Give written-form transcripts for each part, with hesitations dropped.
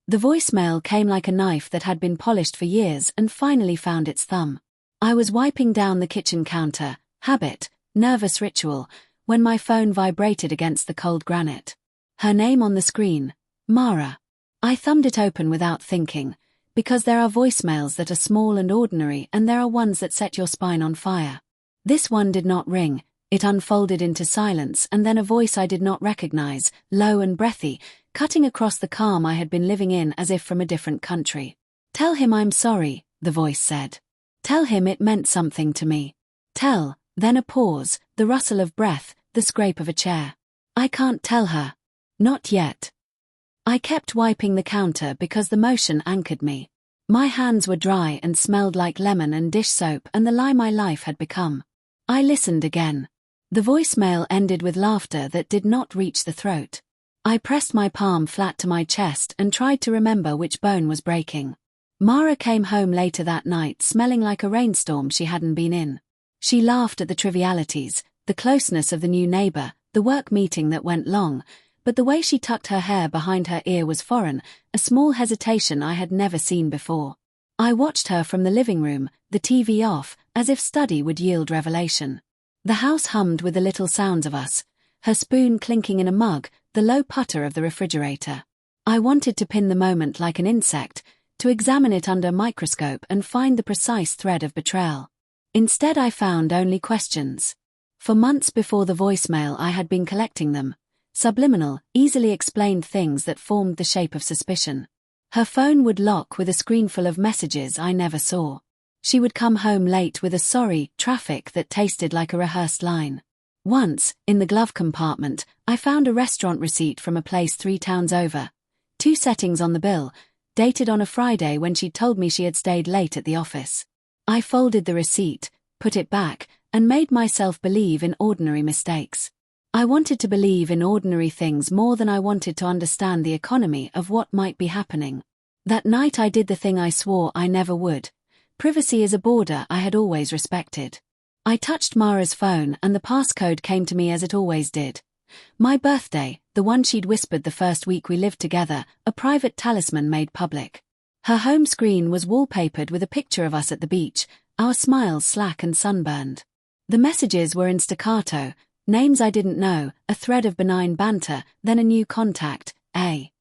The voicemail came like a knife that had been polished for years and finally found its thumb. I was wiping down the kitchen counter, habit, nervous ritual, when my phone vibrated against the cold granite. Her name on the screen, Mara. I thumbed it open without thinking, because there are voicemails that are small and ordinary and there are ones that set your spine on fire. This one did not ring, it unfolded into silence and then a voice I did not recognize, low and breathy, cutting across the calm I had been living in as if from a different country. "Tell him I'm sorry," the voice said. "Tell him it meant something to me. Then a pause, the rustle of breath, the scrape of a chair. "I can't tell her. Not yet." I kept wiping the counter because the motion anchored me. My hands were dry and smelled like lemon and dish soap and the lie my life had become. I listened again. The voicemail ended with laughter that did not reach the throat. I pressed my palm flat to my chest and tried to remember which bone was breaking. Mara came home later that night smelling like a rainstorm she hadn't been in. She laughed at the trivialities, the closeness of the new neighbor, the work meeting that went long, but the way she tucked her hair behind her ear was foreign, a small hesitation I had never seen before. I watched her from the living room, the TV off, as if study would yield revelation. The house hummed with the little sounds of us, her spoon clinking in a mug, the low putter of the refrigerator. I wanted to pin the moment like an insect, to examine it under a microscope and find the precise thread of betrayal. Instead I found only questions. For months before the voicemail I had been collecting them. Subliminal, easily explained things that formed the shape of suspicion. Her phone would lock with a screen full of messages I never saw. She would come home late with a "sorry" traffic that tasted like a rehearsed line. Once, in the glove compartment, I found a restaurant receipt from a place 3 towns over. 2 settings on the bill, dated on a Friday when she told me she had stayed late at the office. I folded the receipt, put it back, and made myself believe in ordinary mistakes. I wanted to believe in ordinary things more than I wanted to understand the economy of what might be happening. That night I did the thing I swore I never would. Privacy is a border I had always respected. I touched Mara's phone and the passcode came to me as it always did. My birthday, the one she'd whispered the first week we lived together, a private talisman made public. Her home screen was wallpapered with a picture of us at the beach, our smiles slack and sunburned. The messages were in staccato, names I didn't know, a thread of benign banter, then a new contact, A.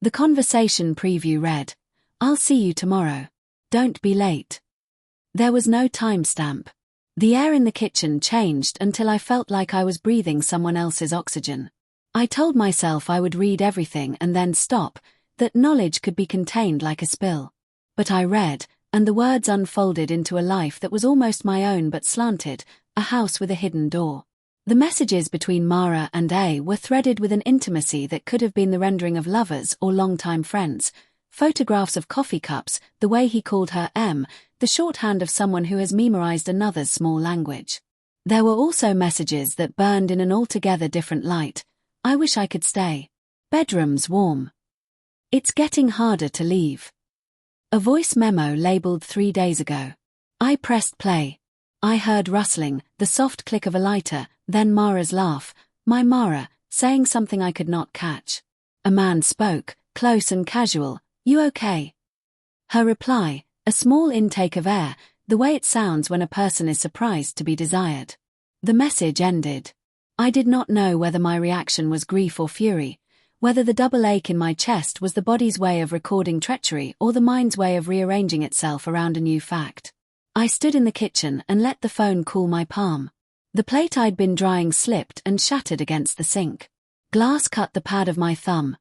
The conversation preview read, "I'll see you tomorrow. Don't be late." There was no timestamp. The air in the kitchen changed until I felt like I was breathing someone else's oxygen. I told myself I would read everything and then stop, that knowledge could be contained like a spill. But I read, and the words unfolded into a life that was almost my own but slanted, a house with a hidden door. The messages between Mara and A were threaded with an intimacy that could have been the rendering of lovers or longtime friends, photographs of coffee cups, the way he called her M, the shorthand of someone who has memorized another's small language. There were also messages that burned in an altogether different light. "I wish I could stay. Bedroom's warm. It's getting harder to leave." A voice memo labeled 3 days ago. I pressed play. I heard rustling, the soft click of a lighter, then Mara's laugh, my Mara, saying something I could not catch. A man spoke, close and casual, "You okay?" Her reply, a small intake of air, the way it sounds when a person is surprised to be desired. The message ended. I did not know whether my reaction was grief or fury, whether the double ache in my chest was the body's way of recording treachery or the mind's way of rearranging itself around a new fact. I stood in the kitchen and let the phone cool my palm. The plate I'd been drying slipped and shattered against the sink. Glass cut the pad of my thumb.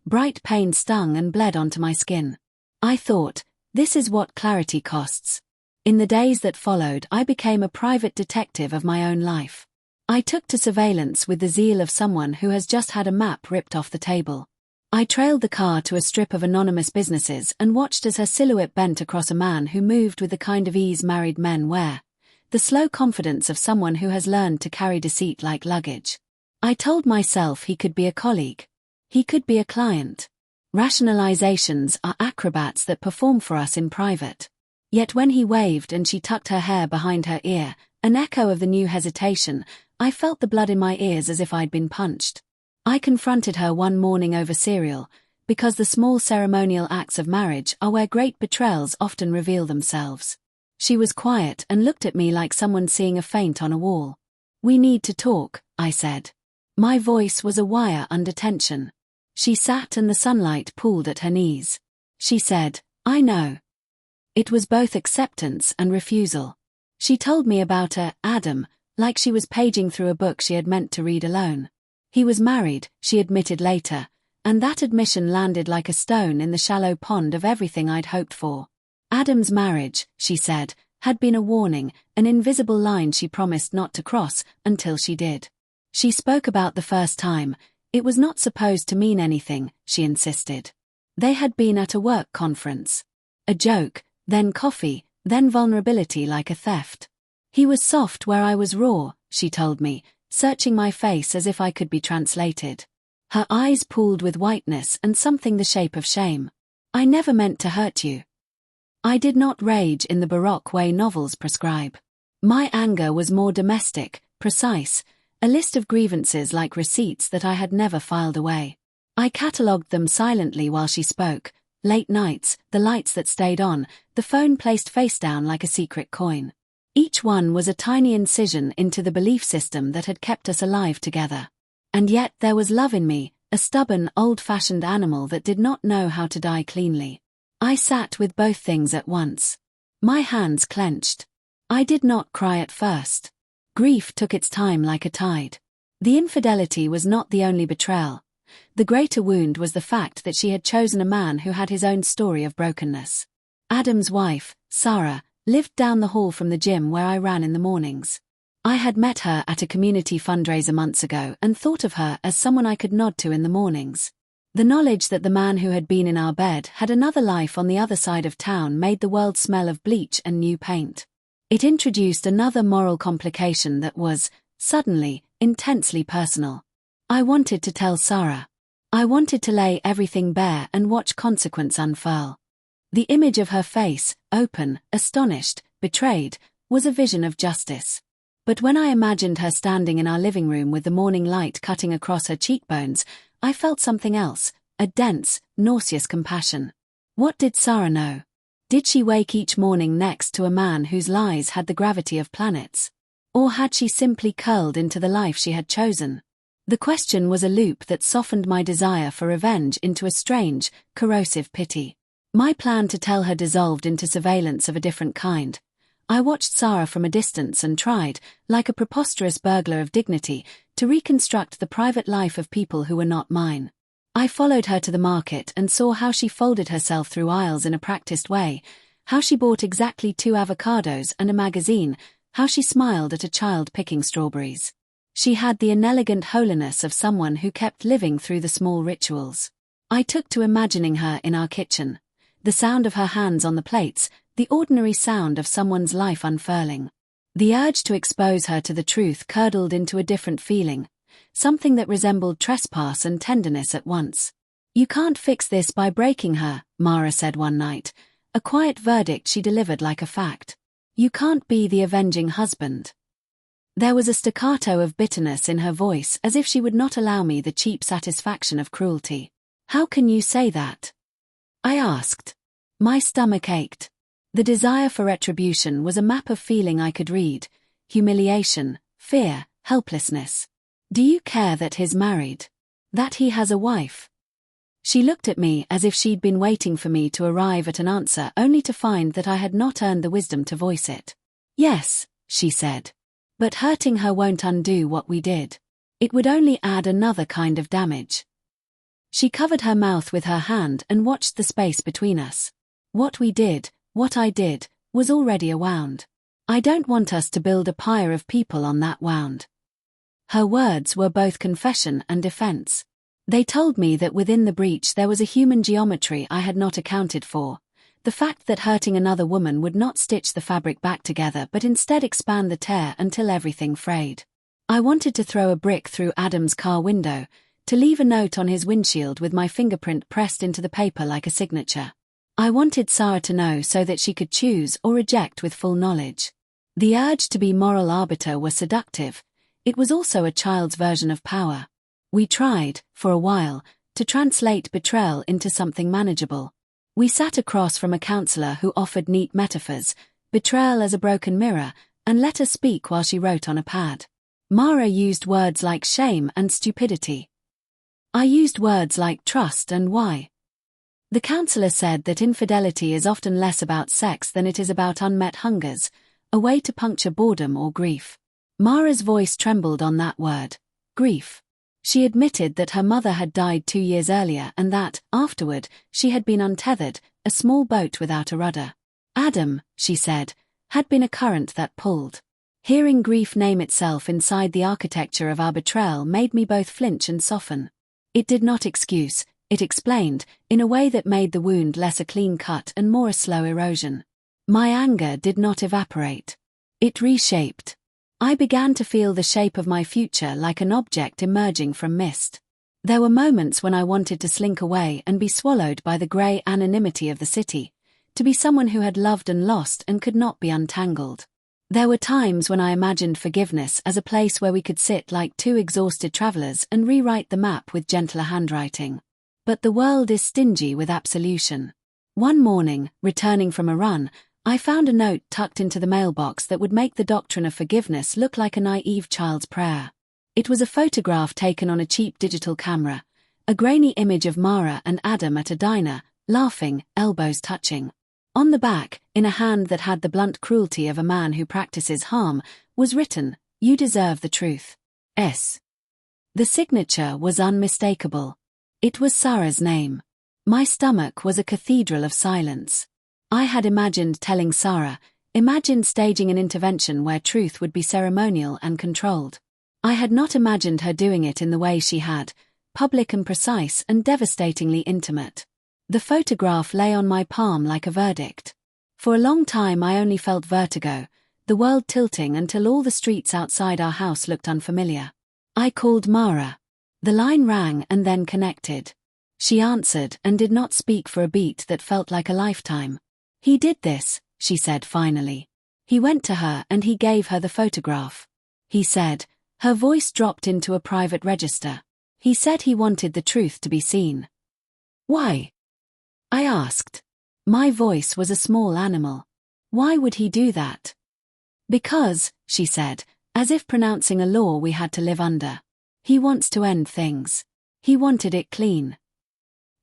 Bright pain stung and bled onto my skin. I thought, this is what clarity costs. In the days that followed, I became a private detective of my own life. I took to surveillance with the zeal of someone who has just had a map ripped off the table. I trailed the car to a strip of anonymous businesses and watched as her silhouette bent across a man who moved with the kind of ease married men wear. The slow confidence of someone who has learned to carry deceit like luggage. I told myself he could be a colleague. He could be a client. Rationalizations are acrobats that perform for us in private. Yet when he waved and she tucked her hair behind her ear, an echo of the new hesitation, I felt the blood in my ears as if I'd been punched. I confronted her one morning over cereal, because the small ceremonial acts of marriage are where great betrayals often reveal themselves. She was quiet and looked at me like someone seeing a faint on a wall. "We need to talk," I said. My voice was a wire under tension. She sat and the sunlight pooled at her knees. She said, "I know." It was both acceptance and refusal. She told me about Adam, like she was paging through a book she had meant to read alone. He was married, she admitted later, and that admission landed like a stone in the shallow pond of everything I'd hoped for. Adam's marriage, she said, had been a warning, an invisible line she promised not to cross until she did. She spoke about the first time. It was not supposed to mean anything, she insisted. They had been at a work conference. A joke, then coffee, then vulnerability like a theft. He was soft where I was raw, she told me, searching my face as if I could be translated. Her eyes pooled with whiteness and something the shape of shame. "I never meant to hurt you." I did not rage in the Baroque way novels prescribe. My anger was more domestic, precise, a list of grievances like receipts that I had never filed away. I catalogued them silently while she spoke: late nights, the lights that stayed on, the phone placed face down like a secret coin. Each one was a tiny incision into the belief system that had kept us alive together. And yet there was love in me, a stubborn, old-fashioned animal that did not know how to die cleanly. I sat with both things at once. My hands clenched. I did not cry at first. Grief took its time like a tide. The infidelity was not the only betrayal. The greater wound was the fact that she had chosen a man who had his own story of brokenness. Adam's wife, Sarah, lived down the hall from the gym where I ran in the mornings. I had met her at a community fundraiser months ago and thought of her as someone I could nod to in the mornings. The knowledge that the man who had been in our bed had another life on the other side of town made the world smell of bleach and new paint. It introduced another moral complication that was, suddenly, intensely personal. I wanted to tell Sarah. I wanted to lay everything bare and watch consequence unfurl. The image of her face, open, astonished, betrayed, was a vision of justice. But when I imagined her standing in our living room with the morning light cutting across her cheekbones, I felt something else, a dense, nauseous compassion. What did Sarah know? Did she wake each morning next to a man whose lies had the gravity of planets? Or had she simply curled into the life she had chosen? The question was a loop that softened my desire for revenge into a strange, corrosive pity. My plan to tell her dissolved into surveillance of a different kind. I watched Sarah from a distance and tried, like a preposterous burglar of dignity, to reconstruct the private life of people who were not mine. I followed her to the market and saw how she folded herself through aisles in a practiced way, how she bought exactly 2 avocados and a magazine, how she smiled at a child picking strawberries. She had the inelegant holiness of someone who kept living through the small rituals. I took to imagining her in our kitchen. The sound of her hands on the plates, the ordinary sound of someone's life unfurling. The urge to expose her to the truth curdled into a different feeling, something that resembled trespass and tenderness at once. "You can't fix this by breaking her," Mara said one night, a quiet verdict she delivered like a fact. "You can't be the avenging husband." There was a staccato of bitterness in her voice, as if she would not allow me the cheap satisfaction of cruelty. "How can you say that?" I asked. My stomach ached. The desire for retribution was a map of feeling I could read: humiliation, fear, helplessness. "Do you care that he's married? That he has a wife?" She looked at me as if she'd been waiting for me to arrive at an answer only to find that I had not earned the wisdom to voice it. "Yes," she said. "But hurting her won't undo what we did. It would only add another kind of damage." She covered her mouth with her hand and watched the space between us. What we did, what I did, was already a wound. I don't want us to build a pyre of people on that wound. Her words were both confession and defense. They told me that within the breach there was a human geometry I had not accounted for. The fact that hurting another woman would not stitch the fabric back together but instead expand the tear until everything frayed. I wanted to throw a brick through Adam's car window, to leave a note on his windshield with my fingerprint pressed into the paper like a signature. I wanted Sarah to know so that she could choose or reject with full knowledge. The urge to be moral arbiter was seductive. It was also a child's version of power. We tried, for a while, to translate betrayal into something manageable. We sat across from a counselor who offered neat metaphors, betrayal as a broken mirror, and let her speak while she wrote on a pad. Mara used words like shame and stupidity. I used words like trust and why. The counselor said that infidelity is often less about sex than it is about unmet hungers, a way to puncture boredom or grief. Mara's voice trembled on that word, grief. She admitted that her mother had died 2 years earlier and that, afterward, she had been untethered, a small boat without a rudder. Adam, she said, had been a current that pulled. Hearing grief name itself inside the architecture of our betrayal made me both flinch and soften. It did not excuse, it explained, in a way that made the wound less a clean cut and more a slow erosion. My anger did not evaporate. It reshaped. I began to feel the shape of my future like an object emerging from mist. There were moments when I wanted to slink away and be swallowed by the grey anonymity of the city, to be someone who had loved and lost and could not be untangled. There were times when I imagined forgiveness as a place where we could sit like two exhausted travelers and rewrite the map with gentler handwriting. But the world is stingy with absolution. One morning, returning from a run, I found a note tucked into the mailbox that would make the doctrine of forgiveness look like a naive child's prayer. It was a photograph taken on a cheap digital camera, a grainy image of Mara and Adam at a diner, laughing, elbows touching. On the back, in a hand that had the blunt cruelty of a man who practices harm, was written, "You deserve the truth. S." The signature was unmistakable. It was Sarah's name. My stomach was a cathedral of silence. I had imagined telling Sarah, imagined staging an intervention where truth would be ceremonial and controlled. I had not imagined her doing it in the way she had, public and precise and devastatingly intimate. The photograph lay on my palm like a verdict. For a long time I only felt vertigo, the world tilting until all the streets outside our house looked unfamiliar. I called Mara. The line rang and then connected. She answered and did not speak for a beat that felt like a lifetime. "He did this," she said finally. "He went to her and he gave her the photograph. He said," her voice dropped into a private register. "He said he wanted the truth to be seen." "Why?" I asked. My voice was a small animal. "Why would he do that?" "Because," she said, as if pronouncing a law we had to live under. "He wants to end things. He wanted it clean."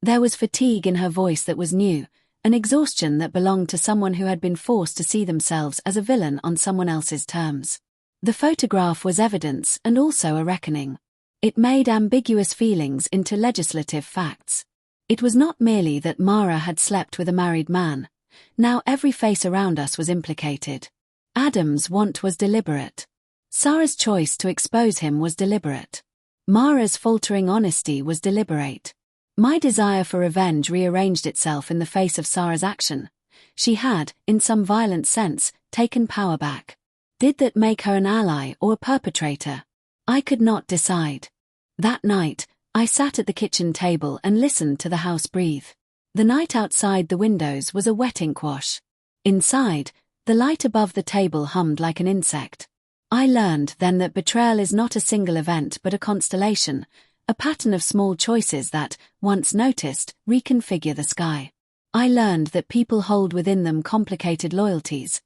There was fatigue in her voice that was new, an exhaustion that belonged to someone who had been forced to see themselves as a villain on someone else's terms. The photograph was evidence and also a reckoning. It made ambiguous feelings into legislative facts. It was not merely that Mara had slept with a married man. Now every face around us was implicated. Adam's want was deliberate. Sarah's choice to expose him was deliberate. Mara's faltering honesty was deliberate. My desire for revenge rearranged itself in the face of Sarah's action. She had, in some violent sense, taken power back. Did that make her an ally or a perpetrator? I could not decide. That night, I sat at the kitchen table and listened to the house breathe. The night outside the windows was a wet ink wash. Inside, the light above the table hummed like an insect. I learned then that betrayal is not a single event but a constellation, a pattern of small choices that, once noticed, reconfigure the sky. I learned that people hold within them complicated loyalties.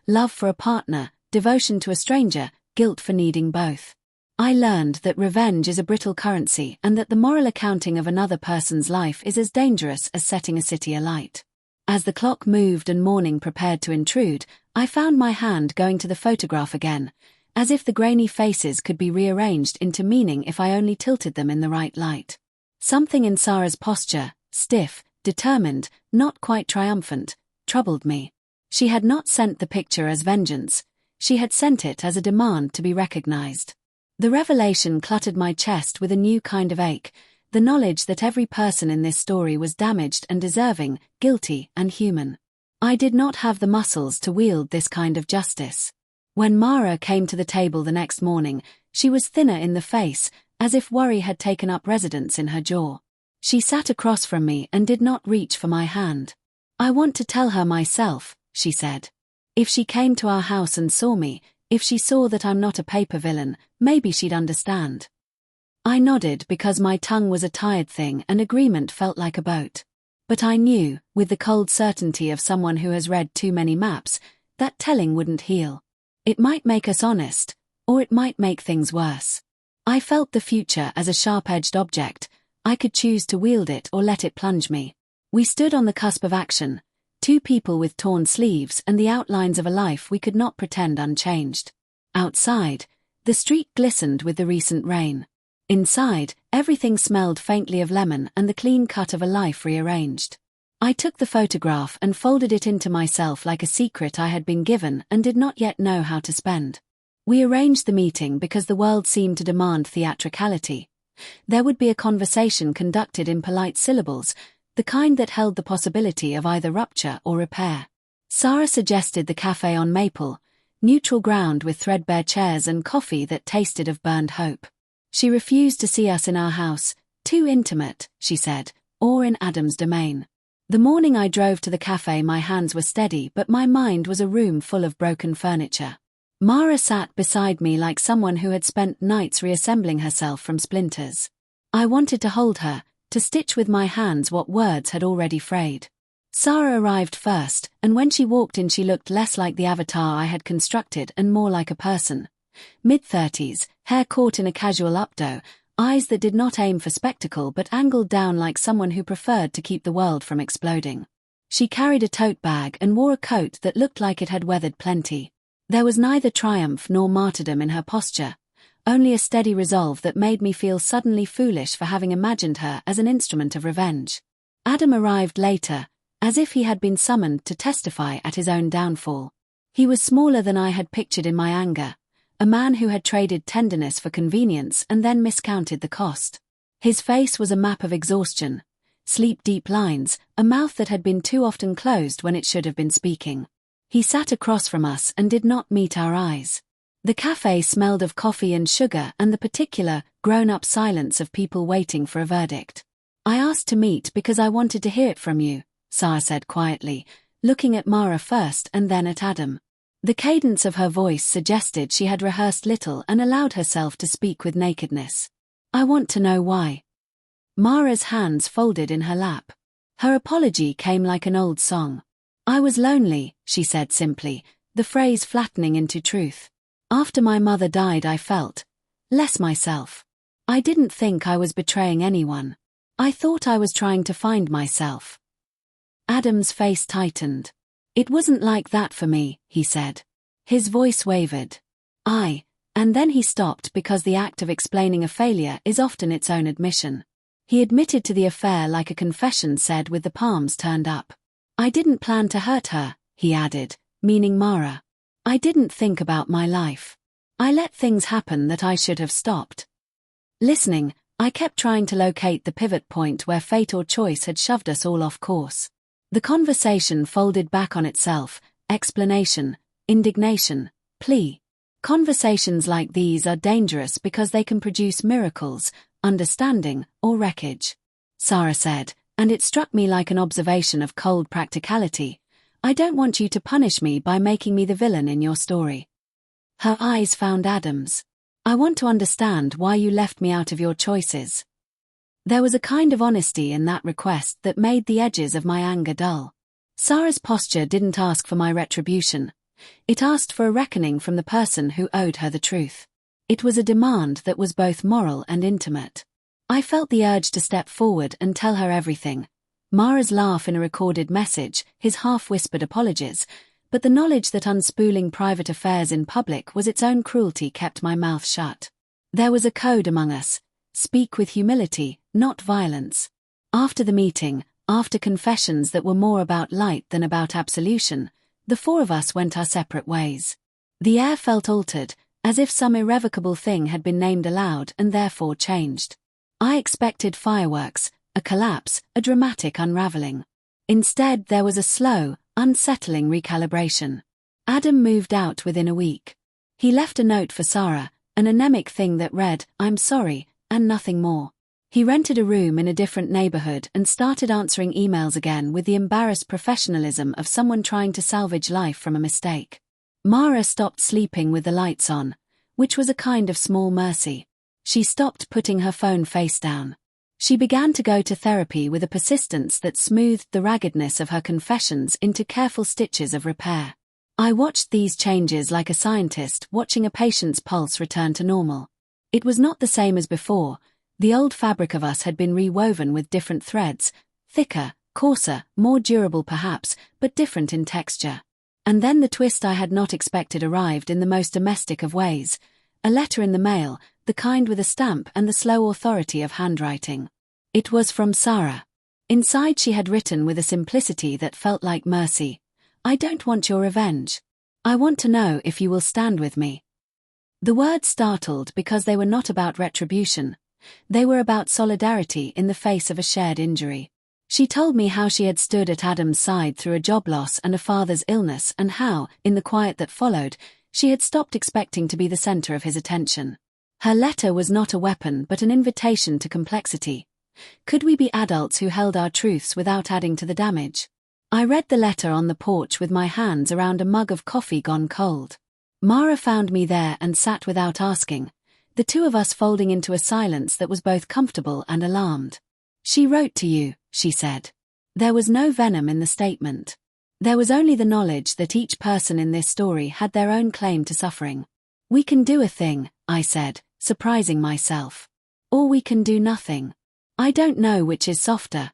Love for a partner, devotion to a stranger, guilt for needing both. I learned that revenge is a brittle currency and that the moral accounting of another person's life is as dangerous as setting a city alight. As the clock moved and morning prepared to intrude, I found my hand going to the photograph again, as if the grainy faces could be rearranged into meaning if I only tilted them in the right light. Something in Sarah's posture, stiff, determined, not quite triumphant, troubled me. She had not sent the picture as vengeance. She had sent it as a demand to be recognized. The revelation cluttered my chest with a new kind of ache, the knowledge that every person in this story was damaged and deserving, guilty and human. I did not have the muscles to wield this kind of justice. When Mara came to the table the next morning, she was thinner in the face, as if worry had taken up residence in her jaw. She sat across from me and did not reach for my hand. "I want to tell her myself," she said. "If she came to our house and saw me, if she saw that I'm not a paper villain, maybe she'd understand." I nodded because my tongue was a tired thing and agreement felt like a boat. But I knew, with the cold certainty of someone who has read too many maps, that telling wouldn't heal. It might make us honest, or it might make things worse. I felt the future as a sharp-edged object. I could choose to wield it or let it plunge me. We stood on the cusp of action, two people with torn sleeves and the outlines of a life we could not pretend unchanged. Outside, the street glistened with the recent rain. Inside, everything smelled faintly of lemon and the clean cut of a life rearranged. I took the photograph and folded it into myself like a secret I had been given and did not yet know how to spend. We arranged the meeting because the world seemed to demand theatricality. There would be a conversation conducted in polite syllables, the kind that held the possibility of either rupture or repair. Sarah suggested the cafe on Maple, neutral ground with threadbare chairs and coffee that tasted of burned hope. She refused to see us in our house, too intimate, she said, or in Adam's domain. The morning I drove to the cafe my hands were steady but my mind was a room full of broken furniture. Mara sat beside me like someone who had spent nights reassembling herself from splinters. I wanted to hold her, to stitch with my hands what words had already frayed. Sarah arrived first, and when she walked in she looked less like the avatar I had constructed and more like a person. Mid-30s, hair caught in a casual updo, eyes that did not aim for spectacle but angled down like someone who preferred to keep the world from exploding. She carried a tote bag and wore a coat that looked like it had weathered plenty. There was neither triumph nor martyrdom in her posture, only a steady resolve that made me feel suddenly foolish for having imagined her as an instrument of revenge. Adam arrived later, as if he had been summoned to testify at his own downfall. He was smaller than I had pictured in my anger, a man who had traded tenderness for convenience and then miscounted the cost. His face was a map of exhaustion, sleep-deep lines, a mouth that had been too often closed when it should have been speaking. He sat across from us and did not meet our eyes. The cafe smelled of coffee and sugar and the particular, grown-up silence of people waiting for a verdict. I asked to meet because I wanted to hear it from you, Sarah said quietly, looking at Mara first and then at Adam. The cadence of her voice suggested she had rehearsed little and allowed herself to speak with nakedness. I want to know why. Mara's hands folded in her lap. Her apology came like an old song. I was lonely, she said simply, the phrase flattening into truth. After my mother died I felt less myself. I didn't think I was betraying anyone. I thought I was trying to find myself. Adam's face tightened. It wasn't like that for me, he said. His voice wavered. And then he stopped because the act of explaining a failure is often its own admission. He admitted to the affair like a confession said with the palms turned up. I didn't plan to hurt her, he added, meaning Mara. I didn't think about my life. I let things happen that I should have stopped. Listening, I kept trying to locate the pivot point where fate or choice had shoved us all off course. The conversation folded back on itself, explanation, indignation, plea. Conversations like these are dangerous because they can produce miracles, understanding, or wreckage. Sarah said, and it struck me like an observation of cold practicality. I don't want you to punish me by making me the villain in your story. Her eyes found Adam's. I want to understand why you left me out of your choices. There was a kind of honesty in that request that made the edges of my anger dull. Sarah's posture didn't ask for my retribution. It asked for a reckoning from the person who owed her the truth. It was a demand that was both moral and intimate. I felt the urge to step forward and tell her everything. Mara's laugh in a recorded message, his half-whispered apologies, but the knowledge that unspooling private affairs in public was its own cruelty kept my mouth shut. There was a code among us. Speak with humility, not violence. After the meeting, after confessions that were more about light than about absolution, the four of us went our separate ways. The air felt altered, as if some irrevocable thing had been named aloud and therefore changed. I expected fireworks, a collapse, a dramatic unraveling. Instead there was a slow, unsettling recalibration. Adam moved out within a week. He left a note for Sarah, an anemic thing that read, "I'm sorry," and nothing more. He rented a room in a different neighborhood and started answering emails again with the embarrassed professionalism of someone trying to salvage life from a mistake. Mara stopped sleeping with the lights on, which was a kind of small mercy. She stopped putting her phone face down. She began to go to therapy with a persistence that smoothed the raggedness of her confessions into careful stitches of repair. I watched these changes like a scientist watching a patient's pulse return to normal. It was not the same as before. The old fabric of us had been rewoven with different threads, thicker, coarser, more durable perhaps, but different in texture. And then the twist I had not expected arrived in the most domestic of ways. A letter in the mail, the kind with a stamp and the slow authority of handwriting. It was from Sarah. Inside she had written with a simplicity that felt like mercy, "I don't want your revenge. I want to know if you will stand with me." The words startled because they were not about retribution. They were about solidarity in the face of a shared injury. She told me how she had stood at Adam's side through a job loss and a father's illness, and how, in the quiet that followed, she had stopped expecting to be the center of his attention. Her letter was not a weapon but an invitation to complexity. Could we be adults who held our truths without adding to the damage? I read the letter on the porch with my hands around a mug of coffee gone cold. Mara found me there and sat without asking, the two of us folding into a silence that was both comfortable and alarmed. "She wrote to you," she said. There was no venom in the statement. There was only the knowledge that each person in this story had their own claim to suffering. "We can do a thing," I said, surprising myself. "Or we can do nothing. I don't know which is softer."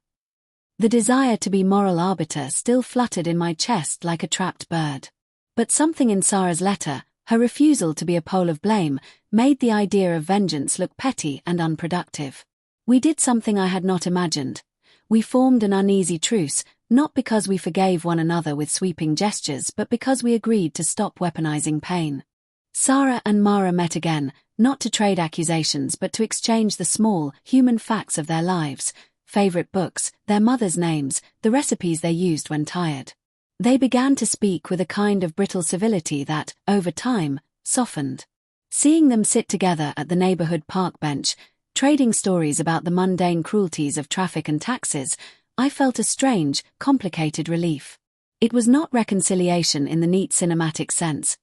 The desire to be moral arbiter still fluttered in my chest like a trapped bird. But something in Sarah's letter, her refusal to be a pole of blame, made the idea of vengeance look petty and unproductive. We did something I had not imagined. We formed an uneasy truce, not because we forgave one another with sweeping gestures but because we agreed to stop weaponizing pain. Sarah and Mara met again, not to trade accusations but to exchange the small, human facts of their lives, favorite books, their mothers' names, the recipes they used when tired. They began to speak with a kind of brittle civility that, over time, softened. Seeing them sit together at the neighborhood park bench, trading stories about the mundane cruelties of traffic and taxes, I felt a strange, complicated relief. It was not reconciliation in the neat cinematic sense.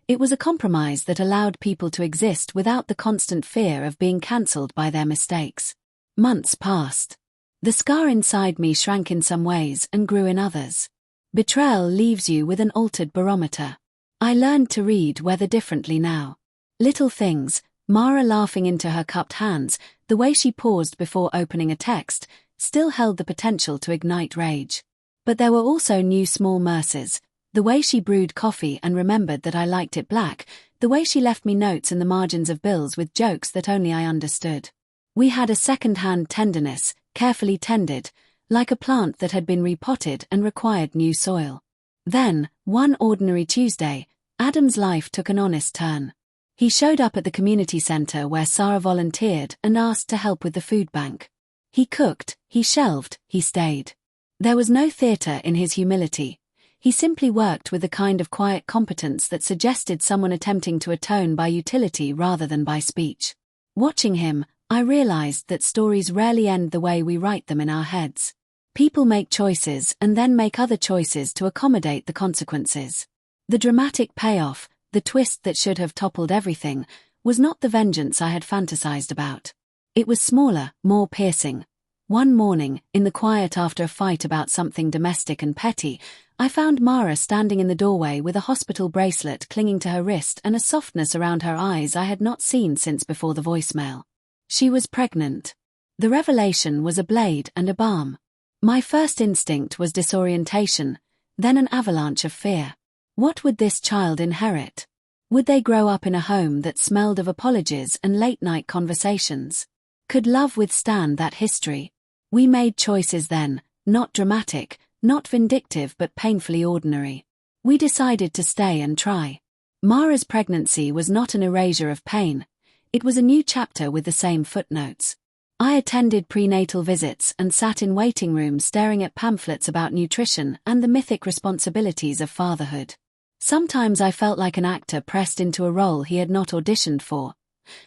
It was a compromise that allowed people to exist without the constant fear of being cancelled by their mistakes. Months passed. The scar inside me shrank in some ways and grew in others. Betrayal leaves you with an altered barometer. I learned to read weather differently now. Little things, Mara laughing into her cupped hands, the way she paused before opening a text, still held the potential to ignite rage. But there were also new small mercies. The way she brewed coffee and remembered that I liked it black, the way she left me notes in the margins of bills with jokes that only I understood. We had a second-hand tenderness, carefully tended, like a plant that had been repotted and required new soil. Then, one ordinary Tuesday, Adam's life took an honest turn. He showed up at the community center where Sarah volunteered and asked to help with the food bank. He cooked, he shelved, he stayed. There was no theater in his humility. He simply worked with the kind of quiet competence that suggested someone attempting to atone by utility rather than by speech. Watching him, I realized that stories rarely end the way we write them in our heads. People make choices and then make other choices to accommodate the consequences. The dramatic payoff, the twist that should have toppled everything, was not the vengeance I had fantasized about. It was smaller, more piercing. One morning, in the quiet after a fight about something domestic and petty, I found Mara standing in the doorway with a hospital bracelet clinging to her wrist and a softness around her eyes I had not seen since before the voicemail. She was pregnant. The revelation was a blade and a balm. My first instinct was disorientation, then an avalanche of fear. What would this child inherit? Would they grow up in a home that smelled of apologies and late-night conversations? Could love withstand that history? We made choices then, not dramatic, not vindictive but painfully ordinary. We decided to stay and try. Mara's pregnancy was not an erasure of pain. It was a new chapter with the same footnotes. I attended prenatal visits and sat in waiting rooms staring at pamphlets about nutrition and the mythic responsibilities of fatherhood. Sometimes I felt like an actor pressed into a role he had not auditioned for.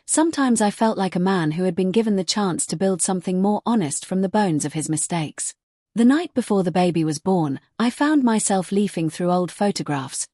Sometimes I felt like a man who had been given the chance to build something more honest from the bones of his mistakes. The night before the baby was born, I found myself leafing through old photographs.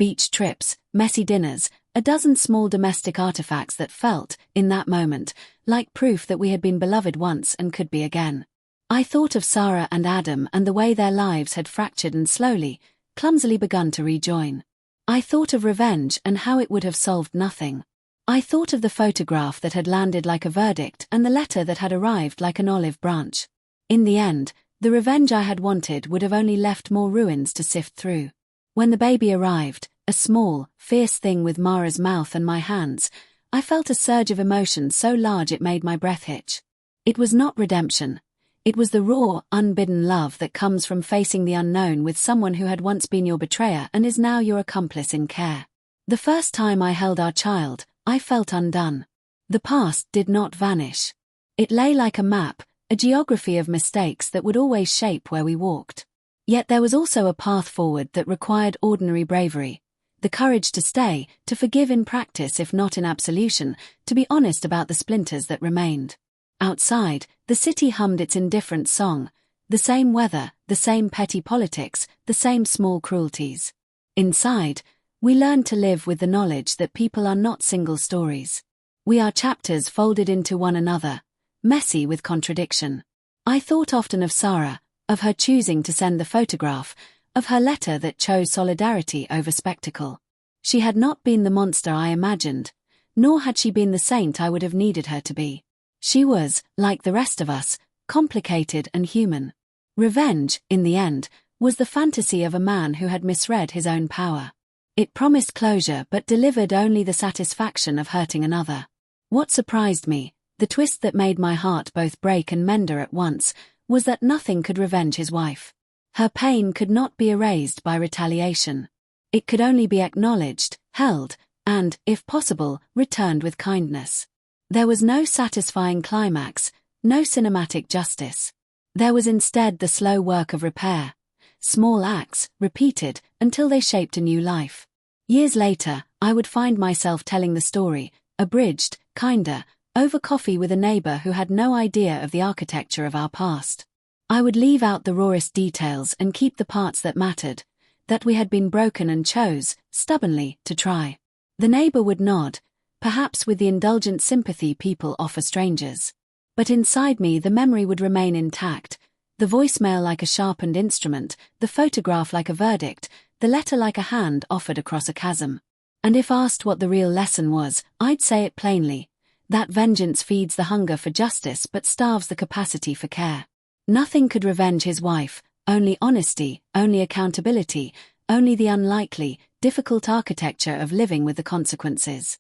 beach trips, messy dinners, a dozen small domestic artifacts that felt, in that moment, like proof that we had been beloved once and could be again. I thought of Sarah and Adam and the way their lives had fractured and slowly, clumsily begun to rejoin. I thought of revenge and how it would have solved nothing. I thought of the photograph that had landed like a verdict and the letter that had arrived like an olive branch. In the end, the revenge I had wanted would have only left more ruins to sift through. When the baby arrived, a small, fierce thing with Mara's mouth and my hands, I felt a surge of emotion so large it made my breath hitch. It was not redemption. It was the raw, unbidden love that comes from facing the unknown with someone who had once been your betrayer and is now your accomplice in care. The first time I held our child, I felt undone. The past did not vanish. It lay like a map, a geography of mistakes that would always shape where we walked. Yet there was also a path forward that required ordinary bravery. The courage to stay, to forgive in practice if not in absolution, to be honest about the splinters that remained. Outside, the city hummed its indifferent song, the same weather, the same petty politics, the same small cruelties. Inside, we learned to live with the knowledge that people are not single stories. We are chapters folded into one another, messy with contradiction. I thought often of Sarah, of her choosing to send the photograph, of her letter that chose solidarity over spectacle. She had not been the monster I imagined, nor had she been the saint I would have needed her to be. She was, like the rest of us, complicated and human. Revenge, in the end, was the fantasy of a man who had misread his own power. It promised closure but delivered only the satisfaction of hurting another. What surprised me, the twist that made my heart both break and mend at once, was that nothing could revenge his wife. Her pain could not be erased by retaliation. It could only be acknowledged, held, and, if possible, returned with kindness. There was no satisfying climax, no cinematic justice. There was instead the slow work of repair. Small acts, repeated, until they shaped a new life. Years later, I would find myself telling the story, abridged, kinder, over coffee with a neighbor who had no idea of the architecture of our past. I would leave out the rawest details and keep the parts that mattered, that we had been broken and chose, stubbornly, to try. The neighbor would nod, perhaps with the indulgent sympathy people offer strangers. But inside me the memory would remain intact, the voicemail like a sharpened instrument, the photograph like a verdict, the letter like a hand offered across a chasm. And if asked what the real lesson was, I'd say it plainly, that vengeance feeds the hunger for justice but starves the capacity for care. Nothing could revenge his wife, only honesty, only accountability, only the unlikely, difficult architecture of living with the consequences.